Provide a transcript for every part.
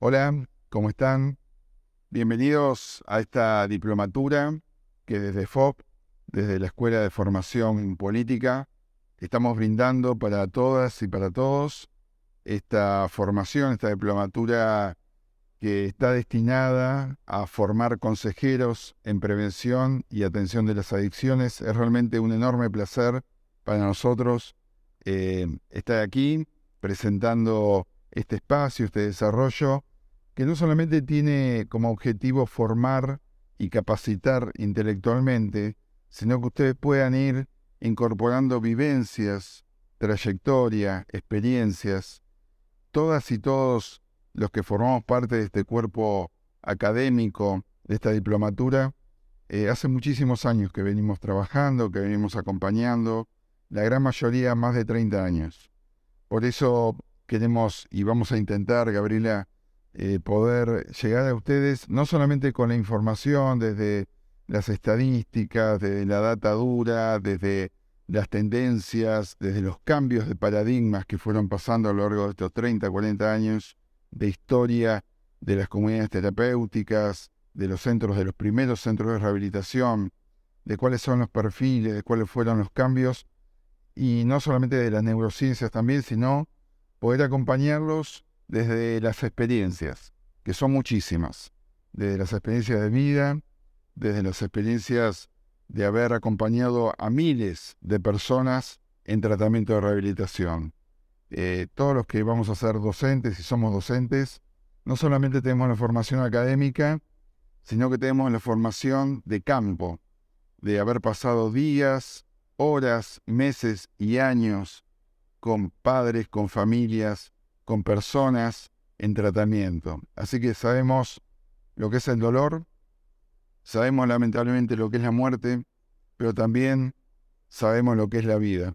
Hola, ¿cómo están? Bienvenidos a esta diplomatura que desde FOP, desde la Escuela de Formación Política, estamos brindando para todas y para todos esta formación, esta diplomatura que está destinada a formar consejeros en prevención y atención de las adicciones. Es realmente un enorme placer para nosotros estar aquí presentando este espacio, este desarrollo, que no solamente tiene como objetivo formar y capacitar intelectualmente, sino que ustedes puedan ir incorporando vivencias, trayectoria, experiencias, todas y todos los que formamos parte de este cuerpo académico, de esta diplomatura. Hace muchísimos años que venimos trabajando, que venimos acompañando, la gran mayoría más de 30 años. Por eso queremos y vamos a intentar, Gabriela, poder llegar a ustedes no solamente con la información desde las estadísticas, desde la data dura, desde las tendencias, desde los cambios de paradigmas que fueron pasando a lo largo de estos 30, 40 años de historia de las comunidades terapéuticas, de los centros, de los primeros centros de rehabilitación, de cuáles son los perfiles, de cuáles fueron los cambios, y no solamente de las neurociencias también, sino poder acompañarlos desde las experiencias, que son muchísimas, desde las experiencias de vida, desde las experiencias de haber acompañado a miles de personas en tratamiento de rehabilitación. Todos los que vamos a ser docentes y somos docentes, no solamente tenemos la formación académica, sino que tenemos la formación de campo, de haber pasado días, horas, meses y años con padres, con familias, con personas en tratamiento. Así que sabemos lo que es el dolor, sabemos lamentablemente lo que es la muerte, pero también sabemos lo que es la vida.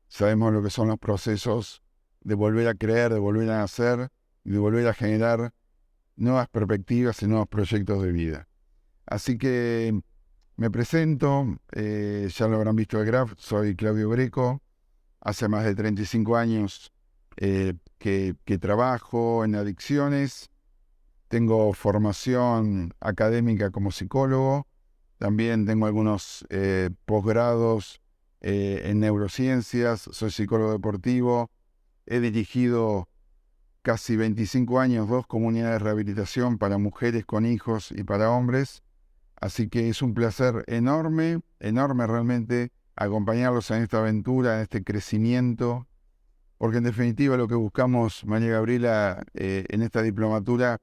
Sabemos lo que son los procesos de volver a creer, de volver a nacer y de volver a generar nuevas perspectivas y nuevos proyectos de vida. Así que me presento, ya lo habrán visto el graph, soy Claudio Greco. Hace más de 35 años que trabajo en adicciones. Tengo formación académica como psicólogo. También tengo algunos posgrados en neurociencias. Soy psicólogo deportivo. He dirigido casi 25 años 2 comunidades de rehabilitación para mujeres con hijos y para hombres. Así que es un placer enorme, enorme realmente, acompañarlos en esta aventura, en este crecimiento, porque en definitiva lo que buscamos, María Gabriela, en esta diplomatura,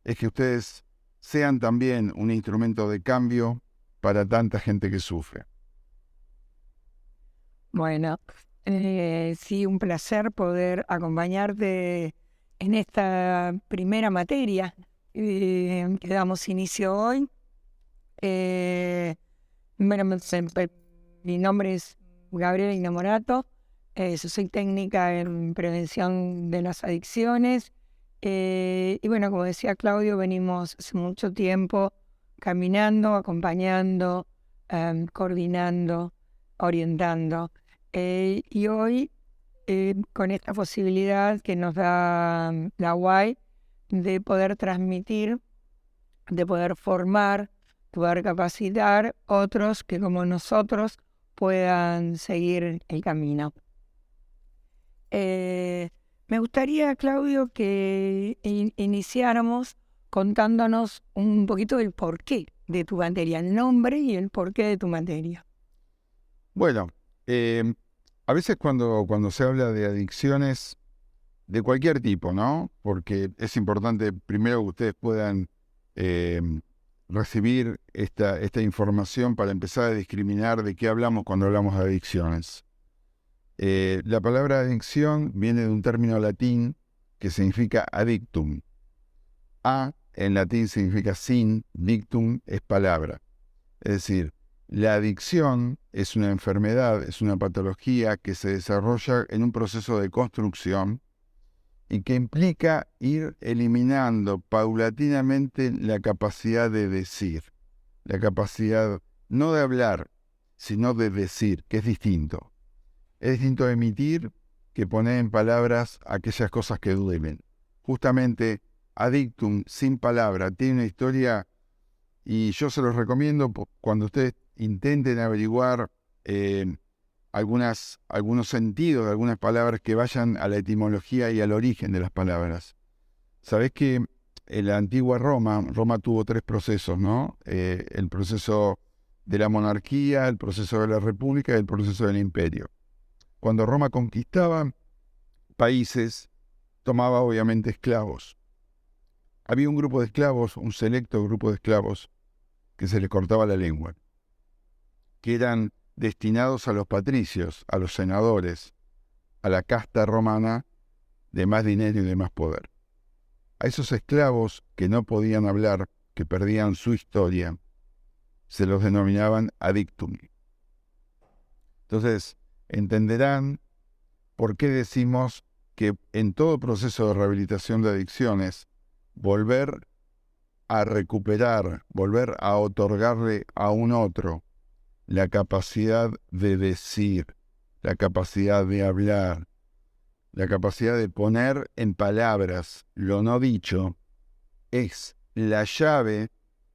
es que ustedes sean también un instrumento de cambio para tanta gente que sufre. Bueno, sí, un placer poder acompañarte en esta primera materia que damos inicio hoy. Bueno, mi nombre es Gabriela Inamorato, yo soy técnica en prevención de las adicciones y bueno, como decía Claudio, venimos hace mucho tiempo caminando, acompañando, coordinando, orientando. Y hoy, con esta posibilidad que nos da la UAI de poder transmitir, de poder formar, poder capacitar otros que como nosotros puedan seguir el camino. Me gustaría, Claudio, que iniciáramos contándonos un poquito del porqué de tu materia, el nombre y el porqué de tu materia. Bueno, a veces cuando se habla de adicciones de cualquier tipo, ¿no? Porque es importante primero que ustedes puedan recibir esta información para empezar a discriminar de qué hablamos cuando hablamos de adicciones. La palabra adicción viene de un término latín que significa addictum. A en latín significa sin, dictum es palabra. Es decir, la adicción es una enfermedad, es una patología que se desarrolla en un proceso de construcción y que implica ir eliminando paulatinamente la capacidad de decir, la capacidad no de hablar, sino de decir, que es distinto. Es distinto emitir que poner en palabras aquellas cosas que duelen. Justamente Adictum, sin palabra, tiene una historia y yo se los recomiendo cuando ustedes intenten averiguar algunos sentidos de algunas palabras, que vayan a la etimología y al origen de las palabras. Sabés que en la antigua Roma tuvo 3 procesos, ¿no? El proceso de la monarquía, el proceso de la república y el proceso del imperio. Cuando Roma conquistaba países, tomaba obviamente esclavos. Había un grupo de esclavos, un selecto grupo de esclavos, que se les cortaba la lengua, que eran destinados a los patricios, a los senadores, a la casta romana de más dinero y de más poder. A esos esclavos que no podían hablar, que perdían su historia, se los denominaban adictum. Entonces, entenderán por qué decimos que en todo proceso de rehabilitación de adicciones, volver a recuperar, volver a otorgarle a un otro la capacidad de decir, la capacidad de hablar, la capacidad de poner en palabras lo no dicho, es la llave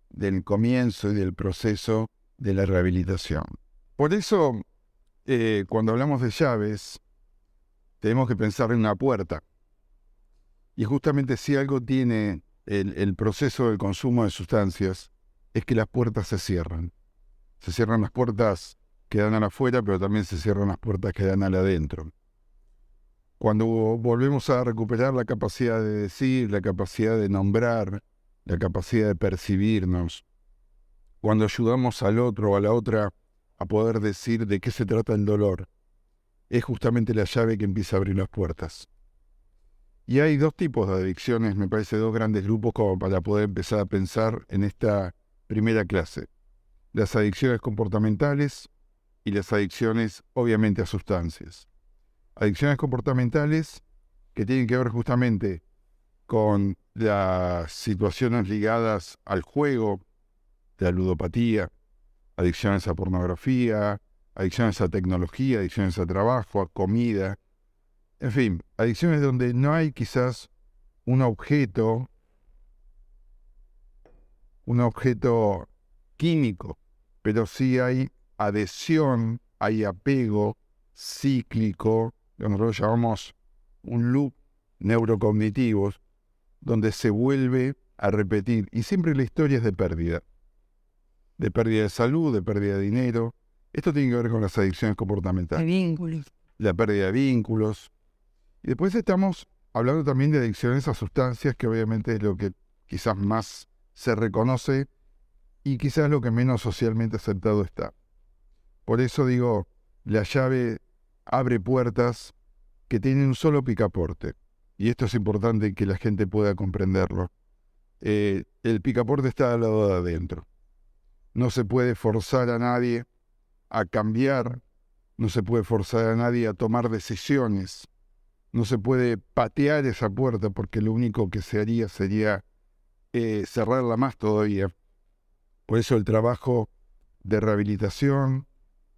del comienzo y del proceso de la rehabilitación. Por eso, cuando hablamos de llaves, tenemos que pensar en una puerta. Y justamente si algo tiene el proceso del consumo de sustancias, es que las puertas se cierran. Se cierran las puertas que dan a afuera, pero también se cierran las puertas que dan al adentro. Cuando volvemos a recuperar la capacidad de decir, la capacidad de nombrar, la capacidad de percibirnos, cuando ayudamos al otro o a la otra a poder decir de qué se trata el dolor, es justamente la llave que empieza a abrir las puertas. Y hay 2 tipos de adicciones, me parece 2 grandes grupos como para poder empezar a pensar en esta primera clase. Las adicciones comportamentales y las adicciones, obviamente, a sustancias. Adicciones comportamentales que tienen que ver justamente con las situaciones ligadas al juego, de la ludopatía, adicciones a pornografía, adicciones a tecnología, adicciones a trabajo, a comida. En fin, adicciones donde no hay quizás un objeto químico, pero sí hay adhesión, hay apego cíclico, lo que nosotros llamamos un loop neurocognitivo, donde se vuelve a repetir. Y siempre la historia es de pérdida de salud, de pérdida de dinero. Esto tiene que ver con las adicciones comportamentales. De vínculos. La pérdida de vínculos. Y después estamos hablando también de adicciones a sustancias, que obviamente es lo que quizás más se reconoce y quizás lo que menos socialmente aceptado está. Por eso digo, la llave abre puertas que tienen un solo picaporte. Y esto es importante que la gente pueda comprenderlo. El picaporte está al lado de adentro. No se puede forzar a nadie a cambiar, no se puede forzar a nadie a tomar decisiones, no se puede patear esa puerta, porque lo único que se haría sería cerrarla más todavía. Por eso el trabajo de rehabilitación,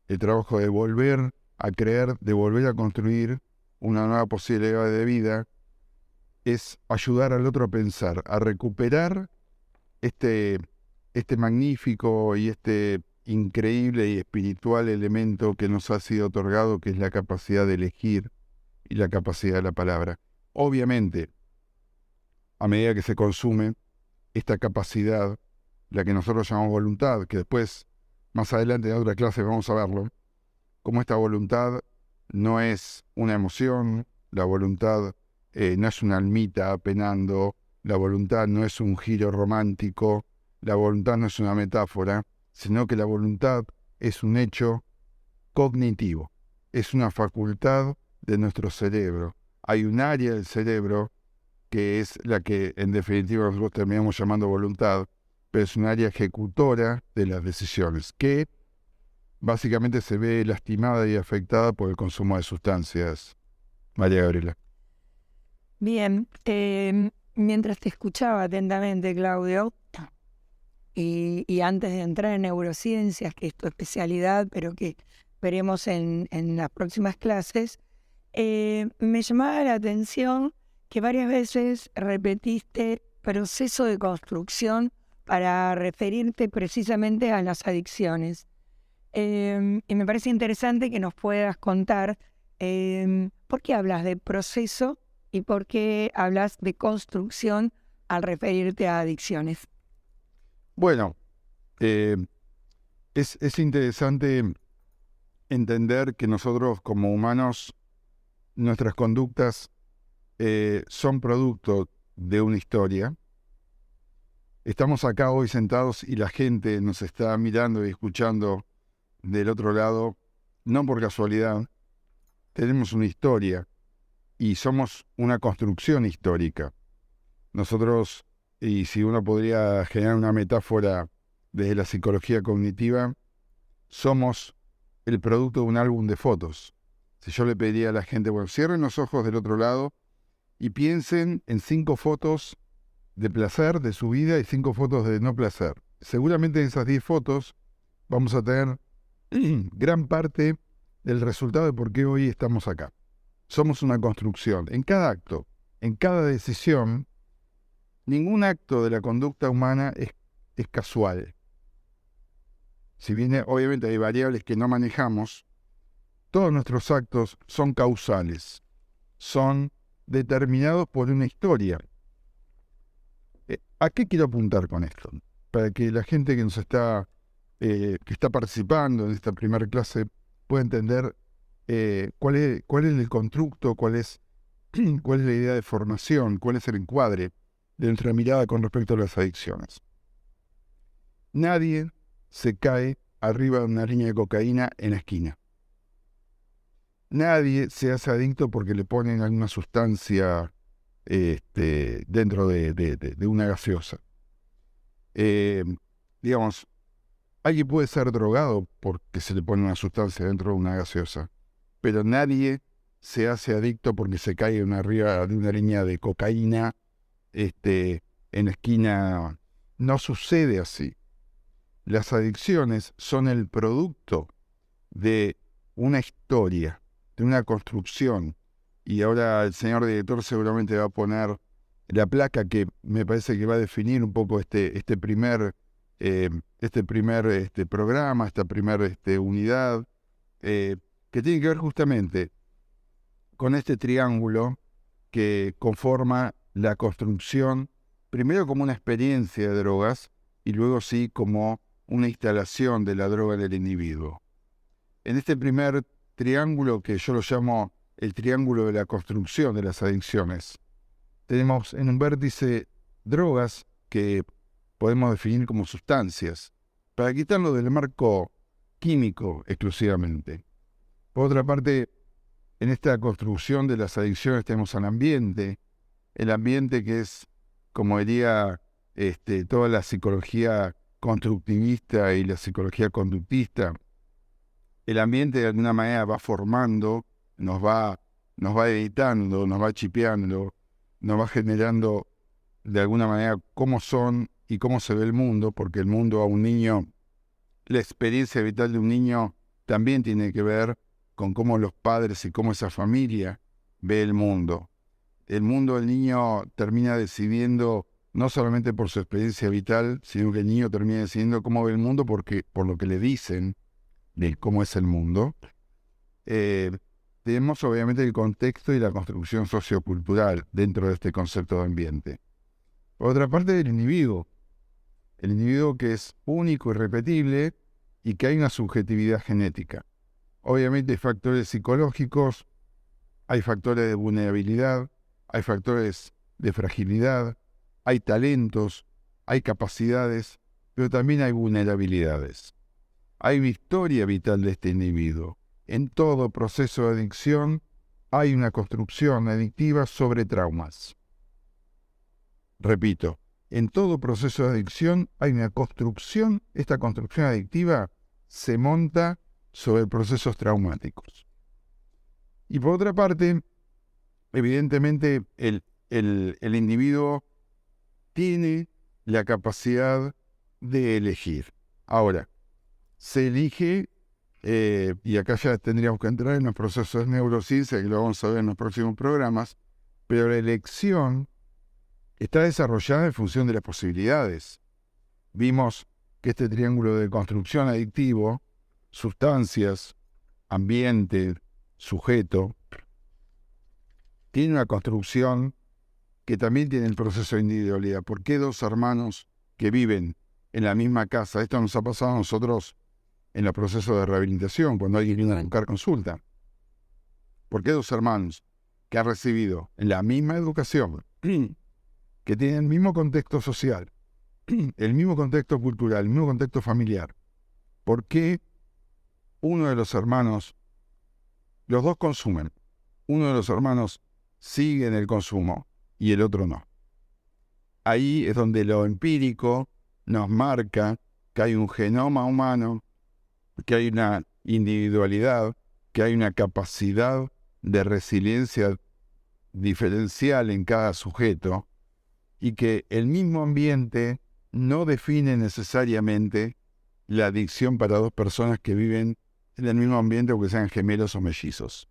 el trabajo de volver a creer, de volver a construir una nueva posibilidad de vida, es ayudar al otro a pensar, a recuperar este magnífico y este increíble y espiritual elemento que nos ha sido otorgado, que es la capacidad de elegir y la capacidad de la palabra. Obviamente, a medida que se consume esta capacidad, la que nosotros llamamos voluntad, que después, más adelante en otra clase vamos a verlo, como esta voluntad no es una emoción, la voluntad no es una almita penando, la voluntad no es un giro romántico, la voluntad no es una metáfora, sino que la voluntad es un hecho cognitivo, es una facultad de nuestro cerebro. Hay un área del cerebro que es la que en definitiva nosotros terminamos llamando voluntad, pero es un área ejecutora de las decisiones, que básicamente se ve lastimada y afectada por el consumo de sustancias. María Gabriela. Bien, mientras te escuchaba atentamente, Claudio, y antes de entrar en neurociencias, que es tu especialidad, pero que veremos en las próximas clases, me llamaba la atención que varias veces repetiste proceso de construcción para referirte precisamente a las adicciones. Y me parece interesante que nos puedas contar por qué hablas de proceso y por qué hablas de construcción al referirte a adicciones. Bueno, es interesante entender que nosotros como humanos, nuestras conductas son producto de una historia. Estamos acá hoy sentados y la gente nos está mirando y escuchando del otro lado, no por casualidad. Tenemos una historia y somos una construcción histórica. Nosotros, y si uno podría generar una metáfora desde la psicología cognitiva, somos el producto de un álbum de fotos. Si yo le pediría a la gente, bueno, cierren los ojos del otro lado y piensen en 5 fotos de placer de su vida y 5 fotos de no placer. Seguramente en esas 10 fotos vamos a tener gran parte del resultado de por qué hoy estamos acá. Somos una construcción. En cada acto, en cada decisión, ningún acto de la conducta humana es casual. Si bien obviamente hay variables que no manejamos, todos nuestros actos son causales, son determinados por una historia. ¿A qué quiero apuntar con esto? Para que la gente que nos está, que está participando en esta primera clase pueda entender cuál es el constructo, cuál es la idea de formación, cuál es el encuadre de nuestra mirada con respecto a las adicciones. Nadie se cae arriba de una línea de cocaína en la esquina. Nadie se hace adicto porque le ponen alguna sustancia dentro de una gaseosa. Digamos, alguien puede ser drogado porque se le pone una sustancia dentro de una gaseosa, pero nadie se hace adicto porque se cae arriba de una línea de cocaína en la esquina. No sucede así. Las adicciones son el producto de una historia, de una construcción. Y ahora el señor director seguramente va a poner la placa que me parece que va a definir un poco este primer programa, esta primera unidad, que tiene que ver justamente con este triángulo que conforma la construcción, primero como una experiencia de drogas y luego sí como una instalación de la droga en el individuo. En este primer triángulo, que yo lo llamo el triángulo de la construcción de las adicciones, tenemos en un vértice drogas que podemos definir como sustancias, para quitarlo del marco químico exclusivamente. Por otra parte, en esta construcción de las adicciones tenemos al ambiente, el ambiente que es, como diría toda la psicología constructivista y la psicología conductista. El ambiente de alguna manera va formando, nos va editando, nos va chipeando, nos va generando de alguna manera cómo son y cómo se ve el mundo, porque el mundo a un niño, la experiencia vital de un niño también tiene que ver con cómo los padres y cómo esa familia ve el mundo. El mundo del niño termina decidiendo no solamente por su experiencia vital, sino que el niño termina decidiendo cómo ve el mundo por lo que le dicen de cómo es el mundo. Tenemos obviamente el contexto y la construcción sociocultural dentro de este concepto de ambiente. Por otra parte, el individuo que es único y repetible y que hay una subjetividad genética. Obviamente hay factores psicológicos, hay factores de vulnerabilidad, hay factores de fragilidad, hay talentos, hay capacidades, pero también hay vulnerabilidades. Hay una historia vital de este individuo. En todo proceso de adicción hay una construcción adictiva sobre traumas. Repito, en todo proceso de adicción hay una construcción, esta construcción adictiva se monta sobre procesos traumáticos. Y por otra parte, evidentemente el individuo tiene la capacidad de elegir. Ahora, se elige, y acá ya tendríamos que entrar en los procesos de neurociencia, que lo vamos a ver en los próximos programas, pero la elección está desarrollada en función de las posibilidades. Vimos que este triángulo de construcción adictivo, sustancias, ambiente, sujeto, tiene una construcción que también tiene el proceso de individualidad. ¿Por qué dos hermanos que viven en la misma casa? Esto nos ha pasado a nosotros en los procesos de rehabilitación, cuando alguien viene a buscar consulta. ¿Por qué dos hermanos que han recibido la misma educación, que tienen el mismo contexto social, el mismo contexto cultural, el mismo contexto familiar, por qué uno de los hermanos, los dos consumen, uno de los hermanos sigue en el consumo y el otro no? Ahí es donde lo empírico nos marca que hay un genoma humano, que hay una individualidad, que hay una capacidad de resiliencia diferencial en cada sujeto, y que el mismo ambiente no define necesariamente la adicción para dos personas que viven en el mismo ambiente o que sean gemelos o mellizos.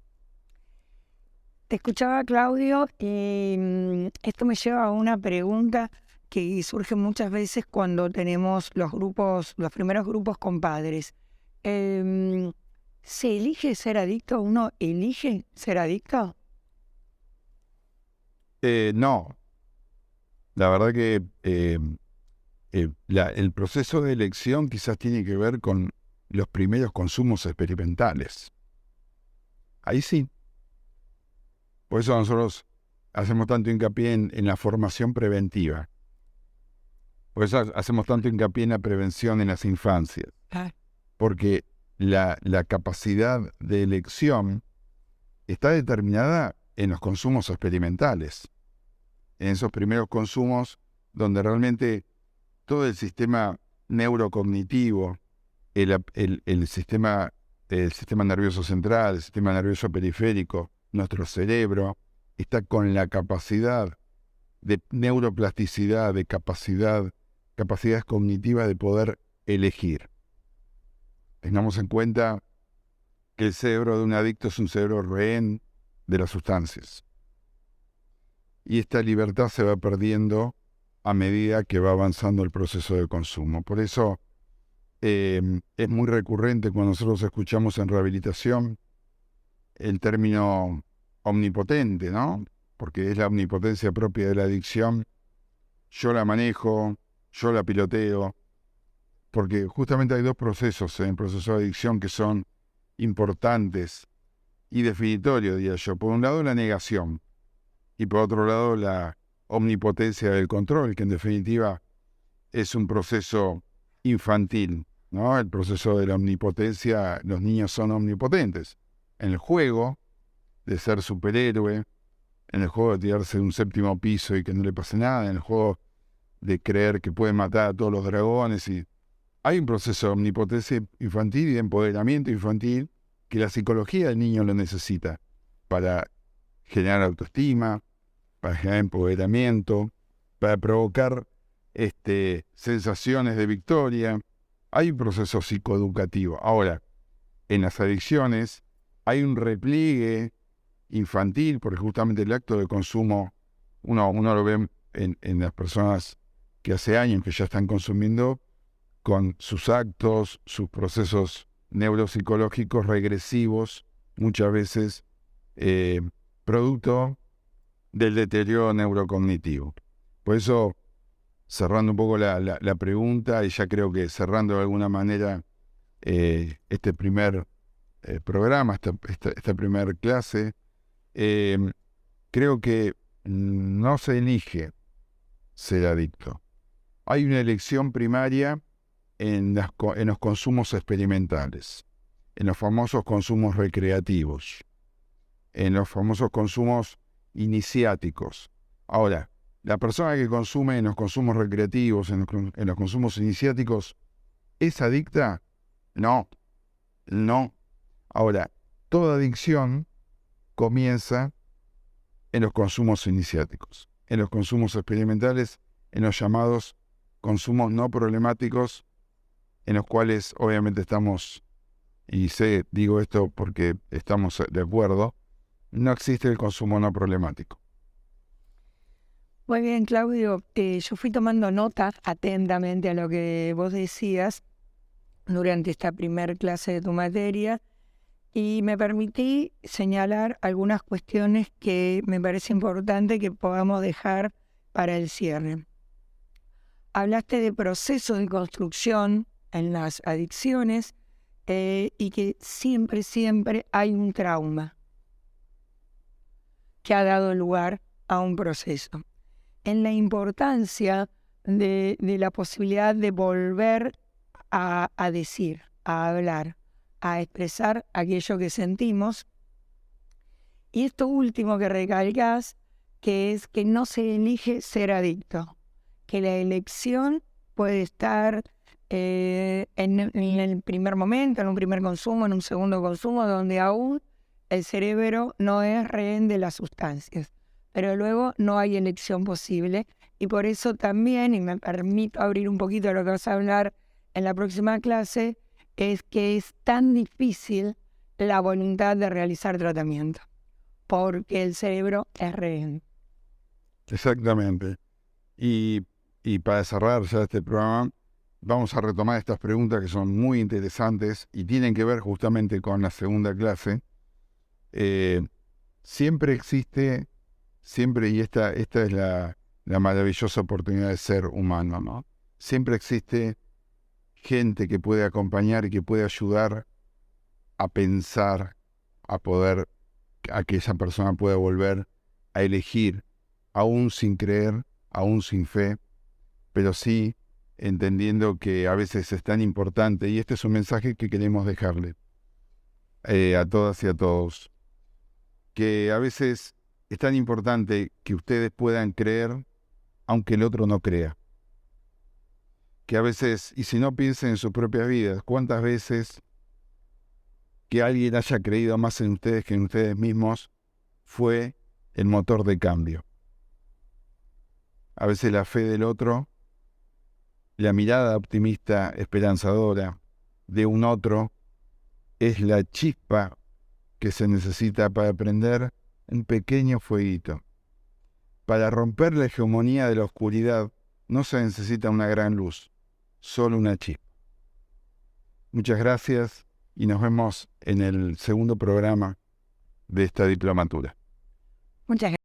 Te escuchaba, Claudio, y esto me lleva a una pregunta que surge muchas veces cuando tenemos los primeros grupos con padres. ¿Se elige ser adicto? ¿Uno elige ser adicto? No. La verdad que el proceso de elección quizás tiene que ver con los primeros consumos experimentales. Ahí sí. Por eso nosotros hacemos tanto hincapié en la formación preventiva. Por eso hacemos tanto hincapié en la prevención en las infancias. Porque la capacidad de elección está determinada en los consumos experimentales. En esos primeros consumos donde realmente todo el sistema neurocognitivo, el sistema nervioso central, el sistema nervioso periférico, nuestro cerebro, está con la capacidad de neuroplasticidad, de capacidades cognitivas de poder elegir. Tengamos en cuenta que el cerebro de un adicto es un cerebro rehén de las sustancias. Y esta libertad se va perdiendo a medida que va avanzando el proceso de consumo. Por eso es muy recurrente cuando nosotros escuchamos en rehabilitación el término omnipotente, ¿no? Porque es la omnipotencia propia de la adicción. Yo la manejo, yo la piloteo, porque justamente hay dos procesos en el proceso de adicción que son importantes y definitorios, diría yo. Por un lado, la negación, y por otro lado, la omnipotencia del control, que en definitiva es un proceso infantil, ¿no? El proceso de la omnipotencia, los niños son omnipotentes. En el juego de ser superhéroe, en el juego de tirarse de un séptimo piso y que no le pase nada, en el juego de creer que puede matar a todos los dragones. Y hay un proceso de omnipotencia infantil y de empoderamiento infantil que la psicología del niño lo necesita para generar autoestima, para generar empoderamiento, para provocar sensaciones de victoria. Hay un proceso psicoeducativo. Ahora, en las adicciones hay un repliegue infantil, porque justamente el acto de consumo, uno lo ve en las personas que hace años que ya están consumiendo, con sus actos, sus procesos neuropsicológicos regresivos, muchas veces producto del deterioro neurocognitivo. Por eso, cerrando un poco la pregunta, y ya creo que cerrando de alguna manera este primer programa, esta primera clase, creo que no se elige ser adicto. Hay una elección primaria en los consumos experimentales, en los famosos consumos recreativos, en los famosos consumos iniciáticos. Ahora, la persona que consume en los consumos recreativos, en los consumos iniciáticos, ¿es adicta? No. Ahora, toda adicción comienza en los consumos iniciáticos, en los consumos experimentales, en los llamados consumos no problemáticos, en los cuales obviamente estamos, y digo esto porque estamos de acuerdo, no existe el consumo no problemático. Muy bien, Claudio. Yo fui tomando nota atentamente a lo que vos decías durante esta primer clase de tu materia y me permití señalar algunas cuestiones que me parece importante que podamos dejar para el cierre. Hablaste de proceso de construcción en las adicciones y que siempre hay un trauma que ha dado lugar a un proceso. En la importancia de la posibilidad de volver a decir, a hablar, a expresar aquello que sentimos. Y esto último que recalcás, que es que no se elige ser adicto, que la elección puede estar en el primer momento, en un primer consumo, en un segundo consumo, donde aún el cerebro no es rehén de las sustancias, pero luego no hay elección posible. Y por eso también, y me permito abrir un poquito lo que vas a hablar en la próxima clase, es que es tan difícil la voluntad de realizar tratamiento, porque el cerebro es rehén. Exactamente. Y para cerrar ya este programa, vamos a retomar estas preguntas que son muy interesantes y tienen que ver justamente con la segunda clase. Siempre existe, y esta es la maravillosa oportunidad de ser humano, ¿no? Siempre existe gente que puede acompañar y que puede ayudar a pensar, a que esa persona pueda volver a elegir, aún sin creer, aún sin fe, pero sí entendiendo que a veces es tan importante, y este es un mensaje que queremos dejarle a todas y a todos, que a veces es tan importante que ustedes puedan creer aunque el otro no crea. Que a veces, y si no piensen en sus propias vidas, ¿cuántas veces que alguien haya creído más en ustedes que en ustedes mismos fue el motor de cambio? A veces la fe del otro, la mirada optimista, esperanzadora de un otro, es la chispa que se necesita para prender un pequeño fueguito. Para romper la hegemonía de la oscuridad no se necesita una gran luz, solo una chispa. Muchas gracias y nos vemos en el segundo programa de esta diplomatura. Muchas gracias.